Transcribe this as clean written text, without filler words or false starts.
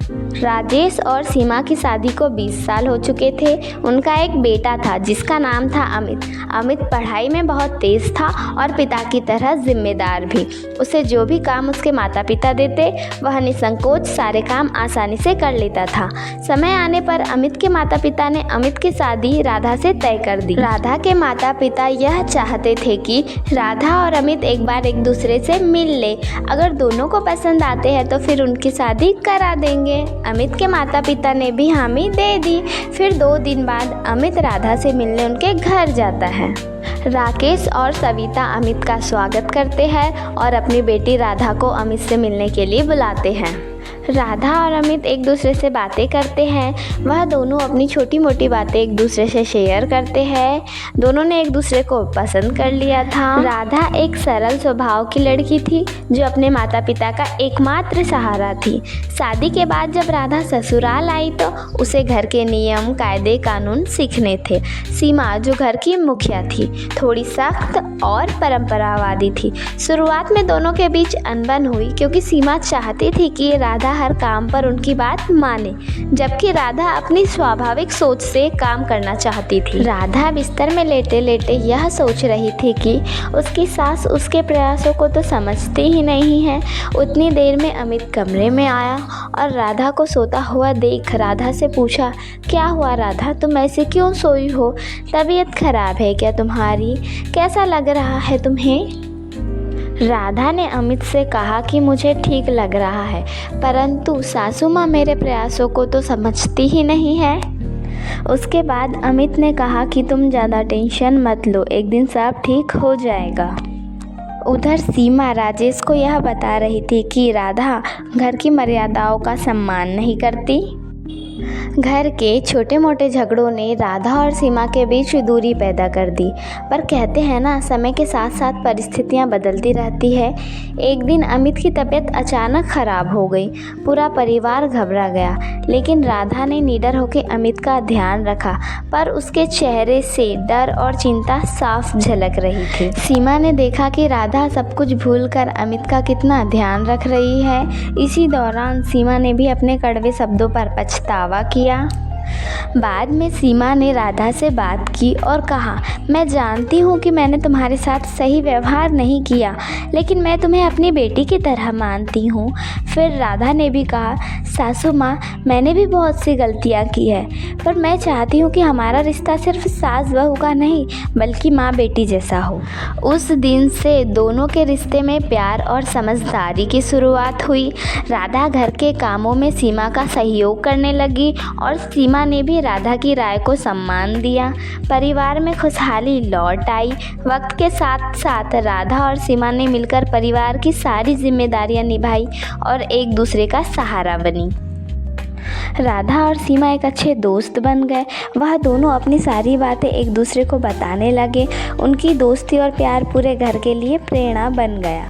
राजेश और सीमा की शादी को 20 साल हो चुके थे। उनका एक बेटा था जिसका नाम था अमित। अमित पढ़ाई में बहुत तेज था और पिता की तरह जिम्मेदार भी। उसे जो भी काम उसके माता पिता देते वह निसंकोच सारे काम आसानी से कर लेता था। समय आने पर अमित के माता पिता ने अमित की शादी राधा से तय कर दी। राधा के माता पिता यह चाहते थे कि राधा और अमित एक बार एक दूसरे से मिल ले। अगर दोनों को पसंद आते हैं तो फिर उनकी शादी करा देंगे। अमित के माता पिता ने भी हामी दे दी। फिर 2 दिन बाद अमित राधा से मिलने उनके घर जाता है। राकेश और सविता अमित का स्वागत करते हैं और अपनी बेटी राधा को अमित से मिलने के लिए बुलाते हैं। राधा और अमित एक दूसरे से बातें करते हैं। वह दोनों अपनी छोटी मोटी बातें एक दूसरे से शेयर करते हैं। दोनों ने एक दूसरे को पसंद कर लिया था। राधा एक सरल स्वभाव की लड़की थी जो अपने माता पिता का एकमात्र सहारा थी। शादी के बाद जब राधा ससुराल आई तो उसे घर के नियम कायदे कानून सीखने थे। सीमा जो घर की मुखिया थी थोड़ी सख्त और परंपरावादी थी। शुरुआत में दोनों के बीच अनबन हुई क्योंकि सीमा चाहती थी कि राधा हर काम पर उनकी बात माने, जबकि राधा अपनी स्वाभाविक सोच से काम करना चाहती थी। राधा बिस्तर में लेटे लेटे यह सोच रही थी कि उसकी सास उसके प्रयासों को तो समझती ही नहीं है। उतनी देर में अमित कमरे में आया और राधा को सोता हुआ देख राधा से पूछा, क्या हुआ राधा, तुम ऐसे क्यों सोई हो? तबीयत खराब है क्या तुम्हारी? कैसा लग रहा है तुम्हें? राधा ने अमित से कहा कि मुझे ठीक लग रहा है, परंतु सासू माँ मेरे प्रयासों को तो समझती ही नहीं है। उसके बाद अमित ने कहा कि तुम ज़्यादा टेंशन मत लो, एक दिन सब ठीक हो जाएगा। उधर सीमा राजेश को यह बता रही थी कि राधा घर की मर्यादाओं का सम्मान नहीं करती। घर के छोटे मोटे झगड़ों ने राधा और सीमा के बीच दूरी पैदा कर दी। पर कहते हैं ना, समय के साथ साथ परिस्थितियां बदलती रहती है। एक दिन अमित की तबीयत अचानक ख़राब हो गई। पूरा परिवार घबरा गया, लेकिन राधा ने निडर होकर अमित का ध्यान रखा। पर उसके चेहरे से डर और चिंता साफ झलक रही थी। सीमा ने देखा कि राधा सब कुछ भूलकर अमित का कितना ध्यान रख रही है। इसी दौरान सीमा ने भी अपने कड़वे शब्दों पर पछतावा किया। बाद में सीमा ने राधा से बात की और कहा, मैं जानती हूँ कि मैंने तुम्हारे साथ सही व्यवहार नहीं किया, लेकिन मैं तुम्हें अपनी बेटी की तरह मानती हूँ। फिर राधा ने भी कहा, सासू माँ, मैंने भी बहुत सी गलतियाँ की है, पर मैं चाहती हूँ कि हमारा रिश्ता सिर्फ सास बहू का नहीं बल्कि माँ बेटी जैसा हो। उस दिन से दोनों के रिश्ते में प्यार और समझदारी की शुरुआत हुई। राधा घर के कामों में सीमा का सहयोग करने लगी और सीमा ने भी राधा की राय को सम्मान दिया। परिवार में खुशहाली लौट आई। वक्त के साथ साथ राधा और सीमा ने मिलकर परिवार की सारी जिम्मेदारियां निभाई और एक दूसरे का सहारा बनी। राधा और सीमा एक अच्छे दोस्त बन गए। वह दोनों अपनी सारी बातें एक दूसरे को बताने लगे। उनकी दोस्ती और प्यार पूरे घर के लिए प्रेरणा बन गया।